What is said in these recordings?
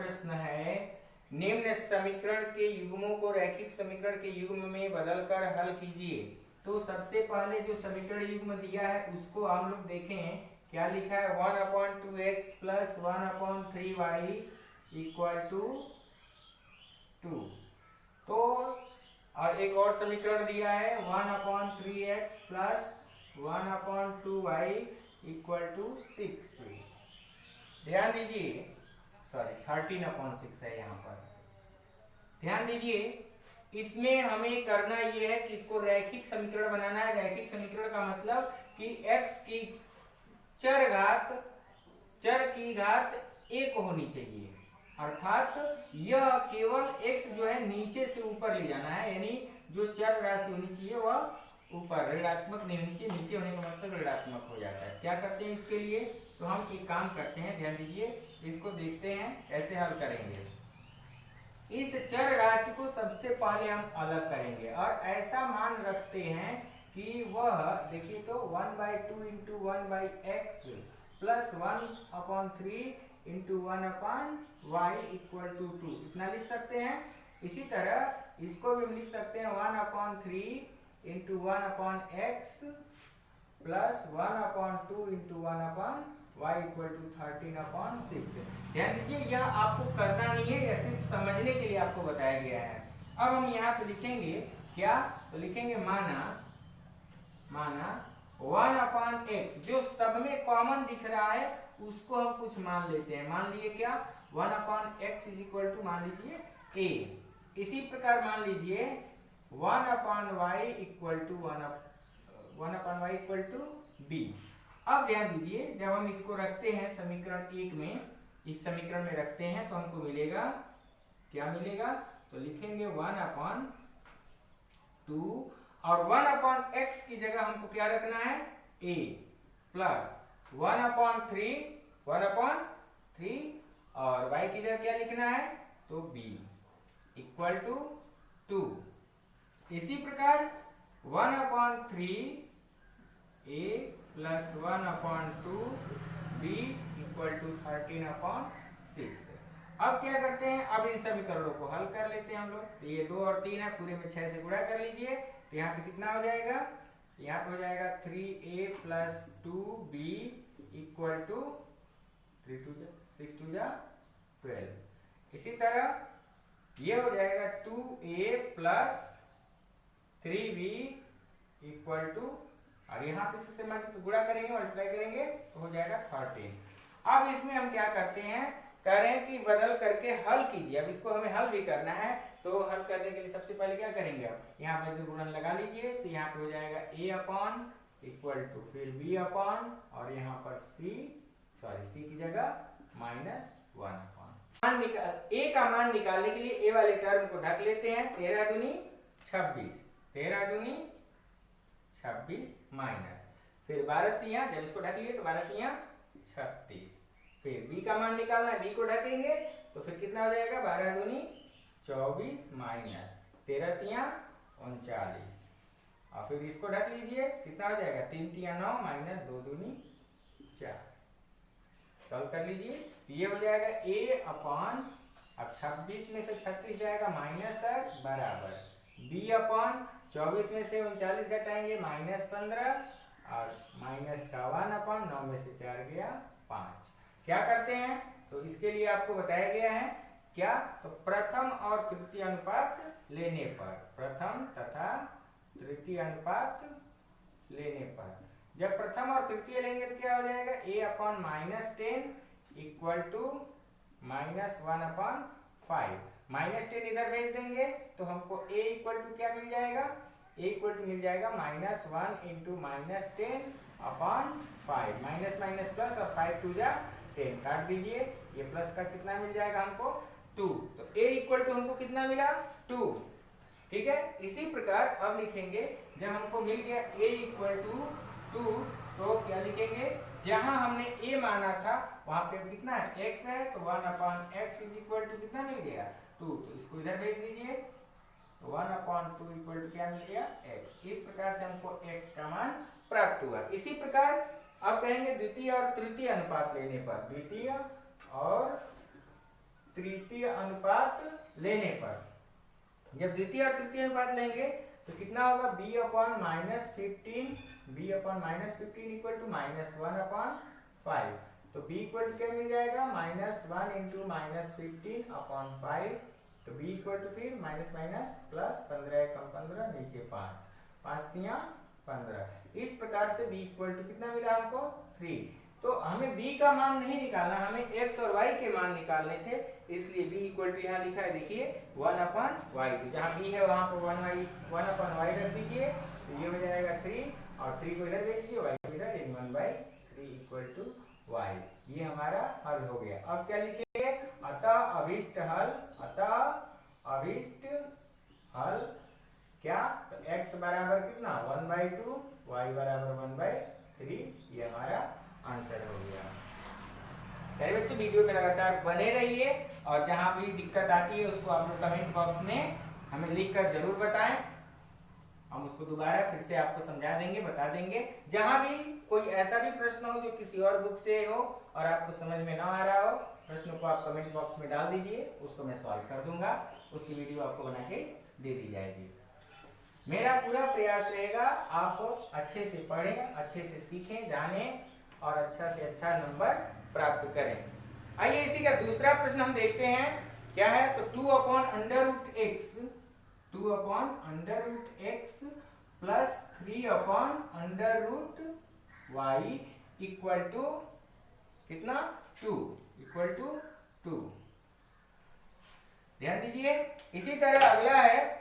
प्रश्न है, निम्न समीकरण के युग्मों को रैखिक समीकरण के युग्म में बदलकर हल कीजिए। तो सबसे पहले जो समीकरण युग्म दिया है उसको हम लोग देखें, क्या लिखा है, 1/2x plus 1/3y equal to 2। तो और एक और समीकरण दिया है 1/3x plus 1/2y equal to 6। ध्यान दीजिए, सॉरी 13/6 है यहाँ पर। ध्यान दीजिए, इसमें हमें करना यह है कि इसको रैखिक समीकरण बनाना है। रैखिक समीकरण का मतलब कि x की चर की घात 1 होनी चाहिए, अर्थात यह केवल x जो है नीचे से ऊपर ले जाना है, यानी जो चर राशि होनी चाहिए वह ऊपर, ऋणात्मक नहीं होनी चाहिए। नीचे होने का मतलब ऋणात्मक हो जाता है। क्या करते हैं इसके लिए, तो हम एक काम करते हैं, ध्यान दीजिए, इसको देखते हैं कैसे हल करेंगे। इस चर राशि को सबसे पहले हम अलग करेंगे और ऐसा मान रखते हैं कि वह, देखिए तो 1/2 into 1/x plus 1/3 into 1/y equal to 2, इतना लिख सकते हैं। इसी तरह इसको भी हम लिख सकते हैं 1/3 into 1/x plus 1/2 into 1/y equal to 13/6। ध्यान दीजिए, यह आपको करना नहीं है, यह सिर्फ समझने के लिए आपको बताया गया है। अब हम यहाँ पे लिखेंगे क्या, तो लिखेंगे माना 1/x, जो सब में कॉमन दिख रहा है उसको हम कुछ मान लेते हैं। मान लिए क्या, 1/x इज इक्वल टू मान लीजिए a। इसी प्रकार मान लीजिए 1/y equal to 1/y equal to b। अब ध्यान दीजिए, जब हम इसको रखते हैं समीकरण 1 में, इस समीकरण में रखते हैं तो हमको मिलेगा, क्या मिलेगा, तो लिखेंगे 1/2 और 1/x की जगह हमको क्या रखना है, a प्लस 1/3 और y की जगह क्या लिखना है, तो b इक्वल टू 2। इसी प्रकार 1/3 a plus 1/2 b equal to 13/6। अब क्या करते हैं, अब इन समीकरणों को हल कर लेते हैं हम लोग। ये 2 और 3 है, पूरे में 6 से गुणा कर लीजिए, तो यहाँ पे कितना हो जाएगा, यहाँ पे हो जाएगा 3a plus 2b equal to 6 2 12। इसी तरह ये हो जाएगा 2a plus 3b equal to, और यहाँ 6 से गुणा करेंगे, मल्टीप्लाई करेंगे तो हो जाएगा 13। अब इसमें हम क्या करते हैं, कह रहे हैं कि बदल करके हल कीजिए। अब इसको हमें हल भी करना है, तो हल करने के लिए सबसे पहले क्या करेंगे, अब यहाँ पर गुणन लगा लीजिए, तो यहाँ पे हो जाएगा a अपॉन इक्वल टू फिर b अपॉन, और यहाँ पर c की जगह -1 अपॉन। a का मान निकालने के लिए a वाले टर्म को ढक लेते हैं, 13 दूनी 26, 13 दूनी 26 माइनस, फिर 12 तिया, जब इसको ढक लिए तो 12 तिया 36, फिर b का मान निकालना है, b को ढकेंगे तो फिर कितना हो जाएगा, 12 दूनी 24 माइनस 13 तिया 39, और फिर इसको ढक लीजिए, कितना हो जाएगा, 3 तिया 9 माइनस 2 दूनी 4। सॉल्व कर लीजिए, ये हो जाएगा a अपॉन, अब 26 में से 36 जाएगा -10 बराबर b अपॉन 24 में से 39 घटाएंगे -15, और माइनस का 1 अपॉन 9 में से 4 गया 5। क्या करते हैं, तो इसके लिए आपको बताया गया है क्या, तो प्रथम और तृतीय अनुपात लेने पर, प्रथम तथा तृतीय अनुपात लेने पर, जब प्रथम और तृतीय लेंगे तो क्या हो जाएगा, a अपॉन -10 इक्वल टू -1/5। -10 इधर भेज देंगे तो हमको a इक्वल टू क्या मिल जाएगा, a इक्वल टू मिल जाएगा -1 into -10 upon 5, minus minus plus, और 5 2 जा 10, काट दीजिए, ये प्लस का कितना मिल जाएगा हमको 2, तो a इक्वल टू हमको कितना मिला 2। ठीक है, इसी प्रकार अब लिखेंगे, जब हमको मिल गया a इक्वल टू 2, तो क्या लिखेंगे, जहां हमने a माना था वहां पे कितना है, x है, तो 1/x इज इक्वल टू कितना मिल गया 2, तो इसको इधर भेज दीजिए, तो 1/2 इक्वल टू क्या मिल गया x। इस प्रकार से हमको x का मान प्राप्त हुआ। इसी प्रकार अब कहेंगे द्वितीय और तृतीय अनुपात लेने पर, द्वितीय और तृतीय अनुपात लेने पर, जब द्वितीय और तृतीय अनुपात लेंगे तो कितना होगा, b upon -15, b upon -15 equal to -1/5। तो b इक्वल टू क्या मिल जाएगा, -1 इंटू -15 अपॉन 5। तो b इक्वल टू फिर माइनस माइनस प्लस, 15 कम 15 नीचे 5, 5 तिया 15। इस प्रकार से b इक्वल टू कितना मिला हमको, 3। तो हमें b का मान नहीं निकालना, हमें x और y के मान निकालने थे, इसलिए b इक्वल टू यहाँ लिखा है, देखिए 1/y। तो जहाँ b है वहां पर 1/y रख दीजिए, तो ये हो जाएगा 3, और 3 को इधर भेज दीजिए, y को इधर, 1/3 इक्वल टू y। ये हमारा हल हो गया। अब क्या लिखेंगे, अतः अभिष्ट हल, अतः अभिष्ट हल क्या, तो x बराबर कितना 1/2, y बराबर 1/3। ये हमारा आंसर हो गया। प्यारे बच्चों, वीडियो में लगातार बने रहिए, और जहां भी दिक्कत आती है उसको आप लोग कमेंट बॉक्स में हमें लिखकर जरूर बताएं, हम उसको दोबारा फिर से आपको समझा देंगे, बता देंगे। जहां भी कोई ऐसा भी प्रश्न हो जो किसी और बुक से हो और आपको समझ में ना आ रहा हो, प्रश्न को आप कमेंट बॉक्स में डाल दीजिए, उसको मैं सॉल्व कर दूंगा, उसकी वीडियो आपको बना के दे दी जाएगी। मेरा पूरा प्रयास रहेगा आप अच्छे से पढ़ें, अच्छे से सीखें, जानें और अच्छा से अच्छा नंबर प्राप्त करें। आइए इसी का दूसरा प्रश्न हम देखते हैं, क्या है, तो 2/√x, 2/√x plus 3/√y equal to कितना, 2 इक्वल टू 2। ध्यान दीजिए। इसी तरह अगला है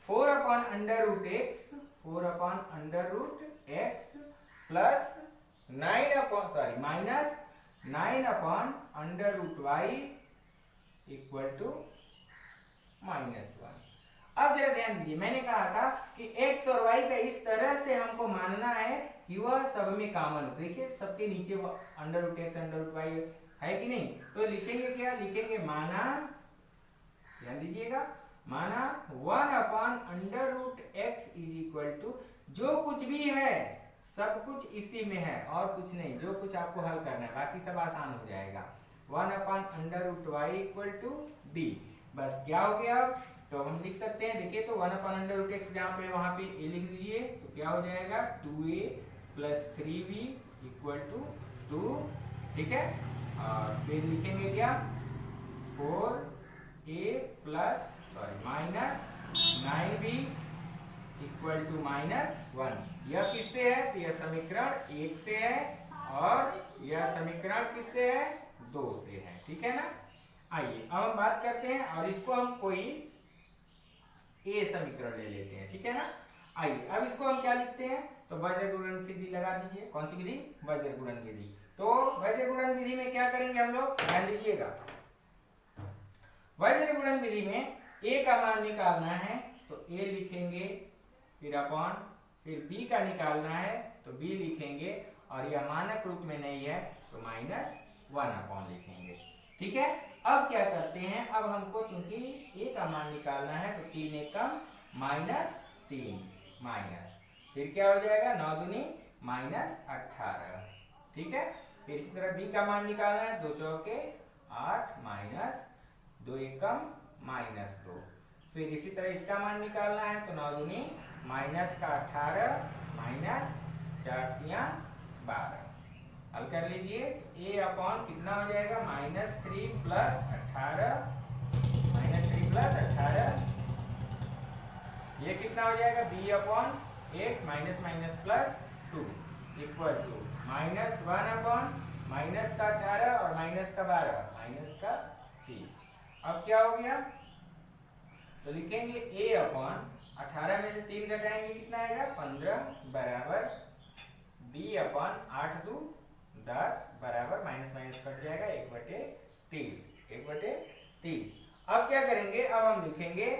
4/√x, 4/√x plus -9/√y equal to -1। अब जरा ध्यान दीजिए, मैंने कहा था कि x और y का इस तरह से हमको मानना है कि वह सब में कॉमन हो। देखिए सबके नीचे √x √y है कि नहीं, तो लिखेंगे क्या, लिखेंगे माना, ध्यान दीजिएगा, माना 1/√x इज इक्वल टू, जो कुछ भी है सब कुछ इसी में है और कुछ नहीं, जो कुछ आपको हल करना है बाकी सब आसान हो जाएगा। 1/√y equal to b। बस क्या हो गया, तो हम लिख सकते हैं, देखिए तो 1/√x जहाँ पे वहां पे a लिख दीजिए, तो क्या हो जाएगा 2a plus 3b equal to 2। ठीक है, और फिर लिखेंगे क्या, 4a plus minus 9b equal to -1। यह किससे है, तो यह समीकरण 1 से है, और यह समीकरण किससे है, 2 से है। ठीक है ना। आइए अब हम बात करते हैं, और इसको हम कोई ए समीकरण ले लेते हैं। ठीक है ना। आइए अब इसको हम क्या लिखते हैं, तो वज्र गुणन विधि लगा दीजिए। कौन सी विधि, वज्र गुणन विधि। तो वज्र गुणन विधि में क्या करेंगे हम लोग, ध्यान दीजिएगा। वज्र गुणन विधि में a का मान निकालना है तो a लिखेंगे, फिर अपॉन, फिर b का निकालना है तो b लिखेंगे, और यह मानक रूप में नहीं है तो -1 अपॉन लिखेंगे। ठीक है। अब क्या करते हैं, अब हमको चूंकि a का मान निकालना है तो 3 एकम -3 माइनस, फिर क्या हो जाएगा 9 दूनी -18। ठीक है। फिर इसी तरह b का मान निकालना है, 2 चौके 8 माइनस 2 एकम -2। फिर इसी तरह इसका मान निकालना है तो 9 दूनी -18 माइनस 4 तिया 12। हल कर लीजिए, a अपॉन कितना हो जाएगा, -3 प्लस 18, ये कितना हो जाएगा, b upon 8 minus minus plus 2 equal to -1 upon minus का 18 और माइनस का 12 माइनस का 30। अब क्या हो गया, तो लिखेंगे a अपॉन 18 में से 3 घटाएंगे कितना आएगा, 15 बराबर b अपॉन 8 2 10 बराबर माइनस माइनस कट जाएगा 1/30, 1/30। अब क्या करेंगे, अब हम लिखेंगे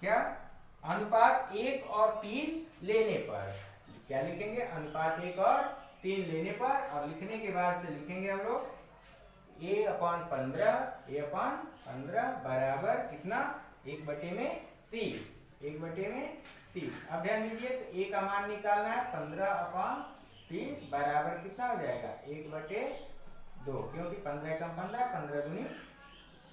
क्या, अनुपात 1 और 3 लेने पर। क्या लिखेंगे, अनुपात 1 और 3 लेने पर, और लिखने के बाद से लिखेंगे हम लोग a अपॉन 15 बराबर कितना, 1/30, 1/30। अब ध्यान दीजिए, तो a का मान निकालना है, 15/30 बराबर कितना हो जाएगा, 2, क्योंकि 15 कम 15, 15 दूनी।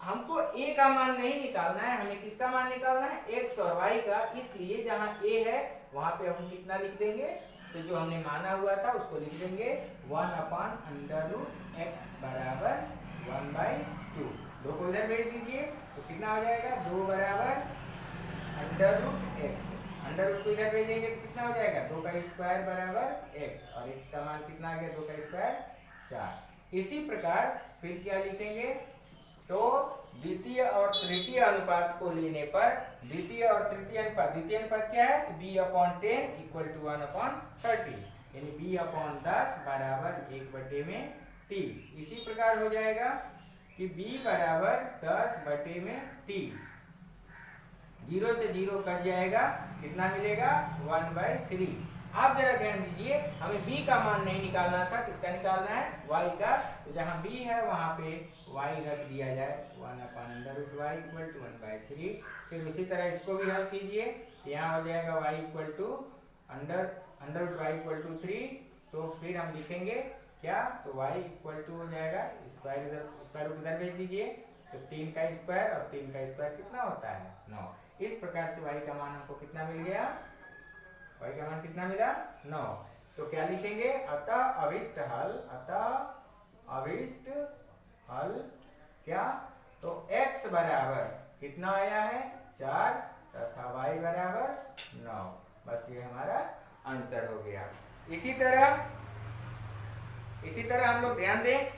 हमको a का मान नहीं निकालना है, हमें किसका मान निकालना है, x और y का। इसलिए जहां a है वहां पे हम कितना लिख देंगे, तो जो हमने माना हुआ था उसको लिख देंगे 1/√x बराबर 1/2। 2 को इधर भेज दीजिए तो कितना हो जाएगा, 2 बराबर √x। अंडर रूट को इधर भेजेंगे तो कितना हो जाएगा, 2 का स्क्वायर बराबर x, और x का मान कितना आ गया, 2 का स्क्वायर 4। इसी प्रकार फिर क्या लिखेंगे, तो द्वितीय और तृतीय अनुपात को लेने पर, द्वितीय और तृतीय अनुपात, द्वितीय अनुपात क्या है, b/10 = 1/30, यानी b/10 बराबर 1/30। इसी प्रकार हो जाएगा कि b बराबर 10/30, 0 से 0 कट जाएगा, कितना मिलेगा, 1/3। आप जरा ध्यान दीजिए, हमें b का मान नहीं निकालना था, किसका निकालना है, y का। तो जहां b है वहां पे y रख दिया जाए, 1/√y = 1/3। फिर उसी तरह इसको भी हल कीजिए, यहाँ हो जाएगा y = 3। तो फिर हम लिखेंगे क्या, तो y हो जाएगा, स्क्वायर रूट इधर भेज दीजिए, तो 3 का स्क्वायर, और 3 का स्क्वायर कितना होता है, 9। इस प्रकार से y का मान हमको कितना मिल गया, y का मान कितना मिला, 9। तो क्या लिखेंगे, अतः अभिष्ट हल क्या, तो x बराबर कितना आया है, 4, तथा y बराबर 9। बस ये हमारा आंसर हो गया। इसी तरह हम लोग ध्यान दें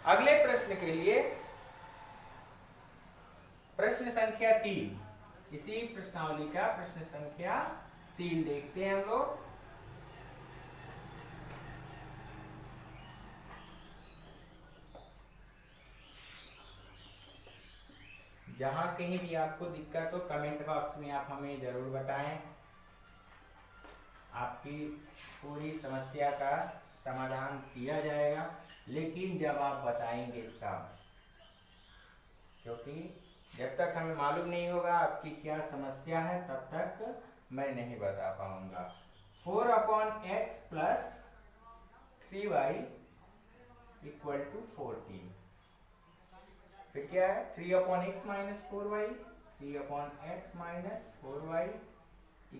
अगले प्रश्न के लिए, प्रश्न संख्या 3, इसी प्रश्नावली का प्रश्न संख्या 3 देखते हैं हम लोग। जहां कहीं भी आपको दिक्कत हो कमेंट बॉक्स में आप हमें जरूर बताएं, आपकी पूरी समस्या का समाधान किया जाएगा, लेकिन जब आप बताएंगे तब, क्योंकि जब तक हमें मालूम नहीं होगा आपकी क्या समस्या है तब तक मैं नहीं बता पाऊंगा। 4/x + 3y = 14। फिर क्या है, 3/x - 4y, 3/x - 4y =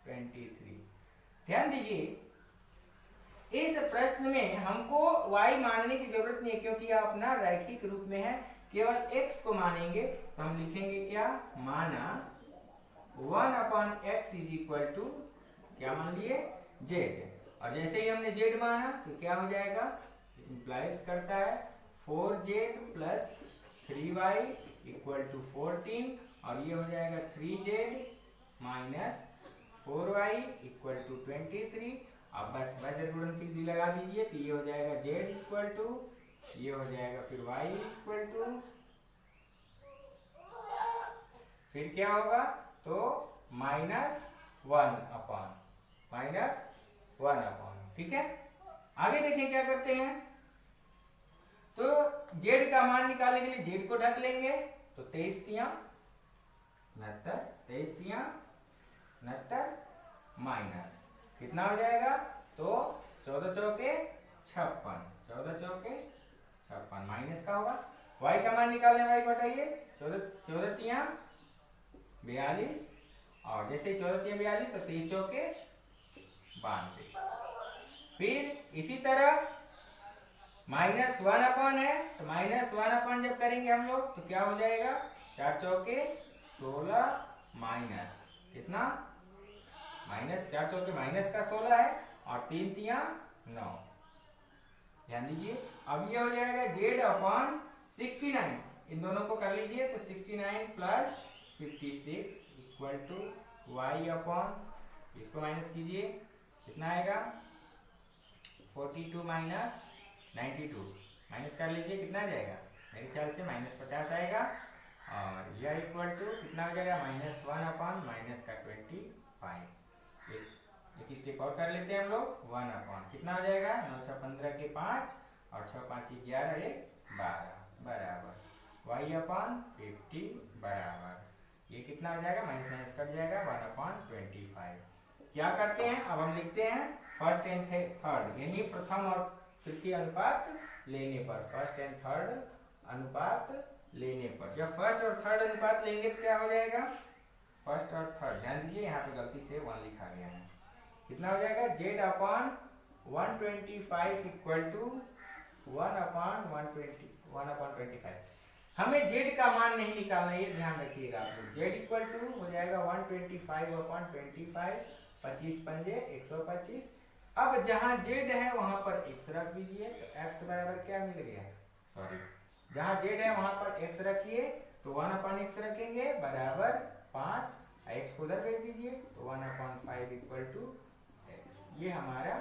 23। ध्यान दीजिए, इस प्रश्न में हमको y मानने की जरूरत नहीं है, क्योंकि यह अपना रैखिक रूप में है। केवल x को मानेंगे तो हम लिखेंगे क्या, माना 1/x = क्या मान लिए, z। और जैसे ही हमने z माना तो क्या हो जाएगा, इंप्लाइज करता है 4z + 3y = 14, और ये हो जाएगा 3z - 4y = 23। अब बस वज्र गुणनफल भी लगा दीजिए, तो ये हो जाएगा z ये हो जाएगा फिर y फिर क्या होगा, तो -1/। ठीक है, आगे देखिए क्या करते हैं। तो z का मान निकालने के लिए z को ढक लेंगे, तो 23 तिया 69, 23 तिया 69 माइनस कितना हो जाएगा, तो 14 चौके 56, 14 चौके 56 माइनस का होगा। y का मान निकालने, y को हटाइए, 14 तिया 42, और जैसे 14 तिया 42 तो 23 चौके 92। फिर इसी तरह -1/, है तो -1/, जब करेंगे हम लोग तो क्या हो जाएगा, 4 चौके 16 माइनस कितना, -4 चौके माइनस का 16 है, और 3 तिया 9। ध्यान दीजिए, अब ये हो जाएगा z/69, इन दोनों को कर लीजिए, तो 69 + 56 = y/, इसको माइनस कीजिए, कितना आएगा, 42 - 92, माइनस कर लीजिए, कितना आ जाएगा, मेरे ख्याल से -50 आएगा, और यह कितना हो जाएगा, -1/, -25। एक स्टेप और कर लेते हैं हम लोग, 1/, कितना हो जाएगा, 9 × 15 के 5, और 6 × 5 = 11, 12 बराबर y/50 बराबर, ये कितना हो जाएगा, माइनस कट जाएगा, 1/25। क्या करते हैं, अब हम लिखते हैं फर्स्ट एंड थर्ड, यानी प्रथम और तृतीय अनुपात लेने पर, फर्स्ट एंड थर्ड अनुपात लेने पर। जब फर्स्ट और थर्ड अनुपात लेंगे तो क्या हो जाएगा, फर्स्ट और थर्ड, ध्यान दीजिए यहाँ पे गलती से 1 लिखा गया है, कितना हो जाएगा z upon 125 equal to 1 upon 125। हमें z का मान नहीं निकालना, ये ध्यान रखिएगा आप लोग। z इक्वल टू हो जाएगा 125 अपॉन 25, 25 पंजे 125। अब जहां z है वहां पर x रख दीजिए, तो x बराबर क्या मिल गया, सॉरी, जहां z है वहां पर x रखिए, तो 1 अपॉन x रखेंगे बराबर 5, x को उधर भेज दीजिए, तो 1 अपॉन 5 इक्वल टू x, ये हमारा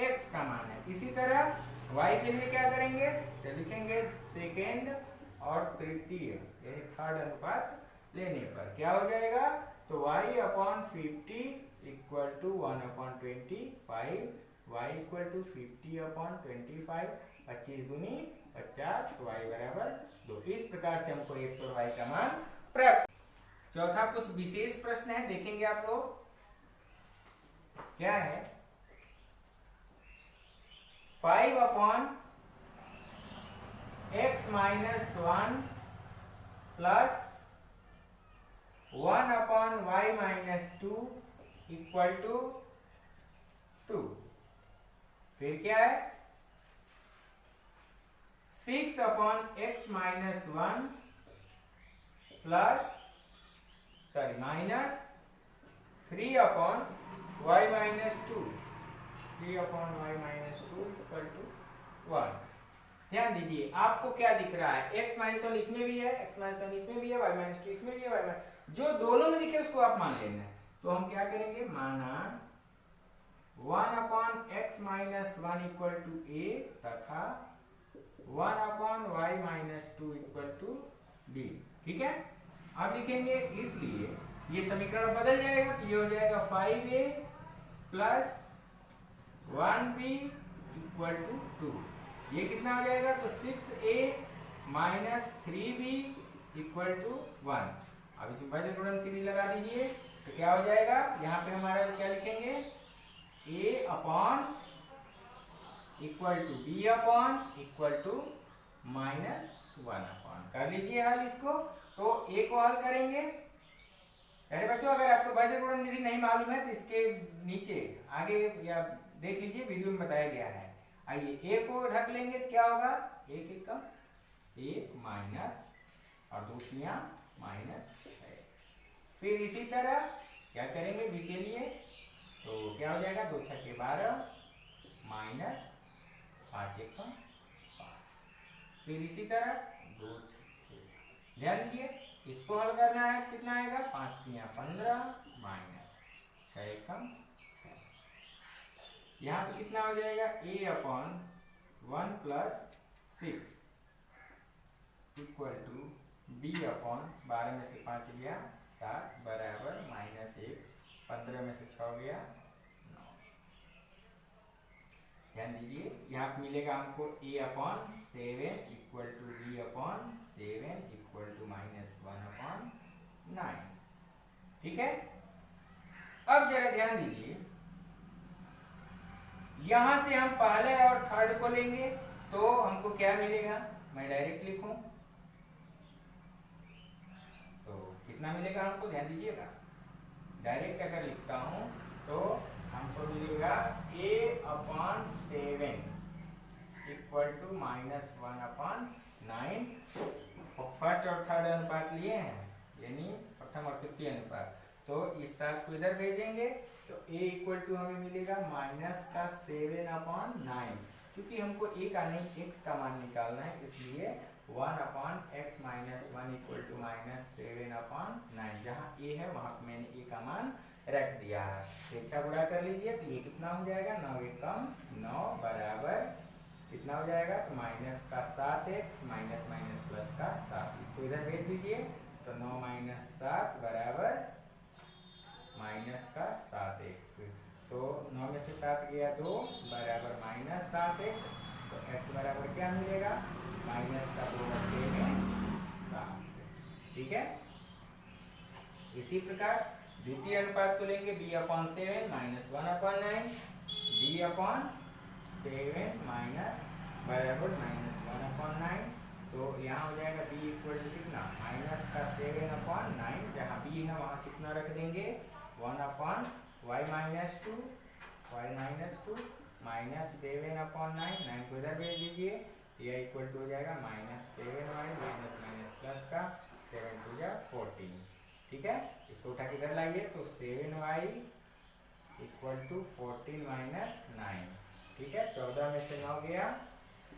x का मान है। इसी तरह y के लिए क्या करेंगे, तो लिखेंगे सेकेंड और तृतीय यानी थर्ड अनुपात लेने पर क्या हो जाएगा, तो y upon 50 equal to 1 upon 25, y equal to 50 upon 25, 25 दूनी 50, तो y बराबर 2। इस प्रकार से हमको x और y का मान प्राप्त। चौथा कुछ विशेष प्रश्न है, देखेंगे आप लोग क्या है। 5 upon x minus 1 plus 1 upon y minus 2 equal to 2। फिर क्या है, 6 upon x minus 1 plus minus 3 upon y minus 2, 3 upon y minus 2 equal to 1। ध्यान दीजिए आपको क्या दिख रहा है, x माइनस 1 इसमें भी है, x माइनस 1 इसमें भी है, y माइनस 2 इसमें भी है, y जो दोनों में दिखे उसको आप मान लेना है। तो हम क्या करेंगे, माना 1 upon x minus 1 equal to a तथा 1 upon y minus 2 equal to b। ठीक है, अब लिखेंगे, इसलिए ये समीकरण बदल जाएगा, तो ये हो जाएगा 5a plus 1b equal to 2। ये कितना हो जाएगा, तो 6a minus 3b equal to 1। अब इसमें भाज्य गुणन 3 लगा दीजिए, तो क्या हो जाएगा, यहाँ पे हमारा क्या लिखेंगे, a upon equal to b upon equal to minus 1 upon. कर लीजिए हल इसको, तो a को हल करेंगे। अरे बच्चों अगर आपको भाज्य गुणन विधि नहीं मालूम है तो इसके नीचे आगे या देख लीजिए, वीडियो में बताया गया है। आइए a को ढक लेंगे तो क्या होगा, एक एक कम, एक माइनस और दूसरियां माइनस 6। फिर इसी तरह क्या करेंगे b के लिए, तो क्या हो जाएगा, 2 छक्के 12 माइनस 5 एक कम 5। फिर इसी तरह 2 छक्के, ध्यान दीजिए इसको हल करना है, कितना आएगा, 5 तियां 15 माइनस 6 एक कम 6। यहाँ पे कितना हो जाएगा, a upon 1 plus 6 equal to b upon 12 में से 5 गया 7 बराबर माइनस 1, 15 में से 6 गया 9। ध्यान दीजिए यहाँ पे मिलेगा हमको a upon 7 equal to b upon 7 equal to minus 1 upon 9। ठीक है, अब जरा ध्यान दीजिए, यहां से हम पहले और थर्ड को लेंगे तो हमको क्या मिलेगा, मैं डायरेक्ट लिखूं तो कितना मिलेगा हमको, ध्यान दीजिएगा, डायरेक्ट अगर लिखता हूं तो हमको मिलेगा a upon 7 equal to minus 1 upon 9। First और थर्ड अनुपात लिए हैं, यानी प्रथम और तृतीय अनुपात, तो इस 7 को इधर भेजेंगे तो a इक्वल टू हमें मिलेगा माइनस का 7 अपॉन 9। क्योंकि हमको a का नहीं x का मान निकालना है, इसलिए 1 upon x minus 1 equal to minus 7 upon 9। जहाँ a है वहां पे मैंने a का मान रख दिया है। अच्छा गुणा कर लीजिए, तो ये कितना हो जाएगा, 9 एक कम 9 बराबर कितना हो जाएगा, तो माइनस का 7x माइनस माइनस प्लस का 7, इसको इधर भेज दीजिए, तो 9 माइनस 7 बराबर माइनस का 7x, तो 9 में से 7 गया 2 बराबर माइनस 7x, तो x बराबर क्या मिलेगा, माइनस का 2 में 7। ठीक है, इसी प्रकार द्वितीय अनुपात को लेंगे b/7 माइनस 1/9, b/7 माइनस बराबर -1/9। तो यहाँ हो जाएगा b इक्वल टू कितना, माइनस का 7/9, जहाँ b है वहाँ कितना रख देंगे 1/y-2 माइनस 7/9, 9 को इधर भेज दीजिए, यह इक्वल टू हो जाएगा -7y माइनस माइनस प्लस का 7 टू जा 14। ठीक है, इसको उठा के इधर लाइए तो 7y इक्वल टू 14 माइनस 9। ठीक है, 14 में से 9 गया,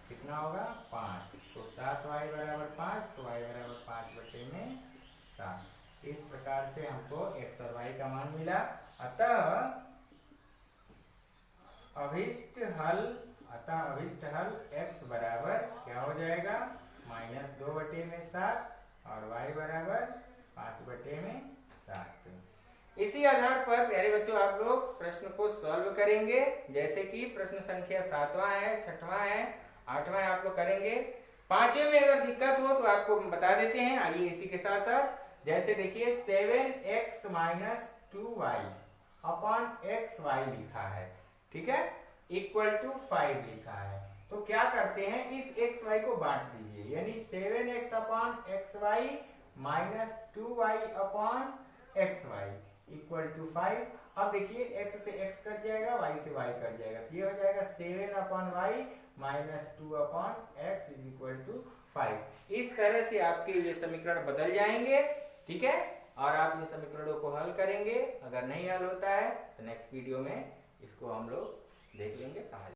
कितना होगा 5, तो 7y बराबर 5, तो y बराबर 5/7। इस प्रकार से हमको x और y का मान मिला। अतः अभिष्ट हल x बराबर क्या हो जाएगा, -2/7 और y बराबर 5/7। इसी आधार पर प्यारे बच्चों आप लोग प्रश्न को सॉल्व करेंगे, जैसे कि प्रश्न संख्या 7वां है, 6वां है, 8वां आप लोग करेंगे। 5वें में अगर दिक्कत हो तो आपको बता देते हैं, आइए इसी के साथ साथ। जैसे देखिए 7x minus 2y upon xy लिखा है, ठीक है, इक्वल टू 5 लिखा है। तो क्या करते हैं, इस xy को बांट दीजिए, यानी 7x upon xy minus 2y upon xy equal to 5। अब देखिए x से x कट जाएगा, y से y कट जाएगा, तो ये हो जाएगा 7/y minus 2/x is equal to 5। इस तरह से आपके ये समीकरण बदल जाएंगे। ठीक है, और आप इन समीकरणों को हल करेंगे। अगर नहीं हल होता है तो नेक्स्ट वीडियो में इसको हम लोग देख लेंगे, समझ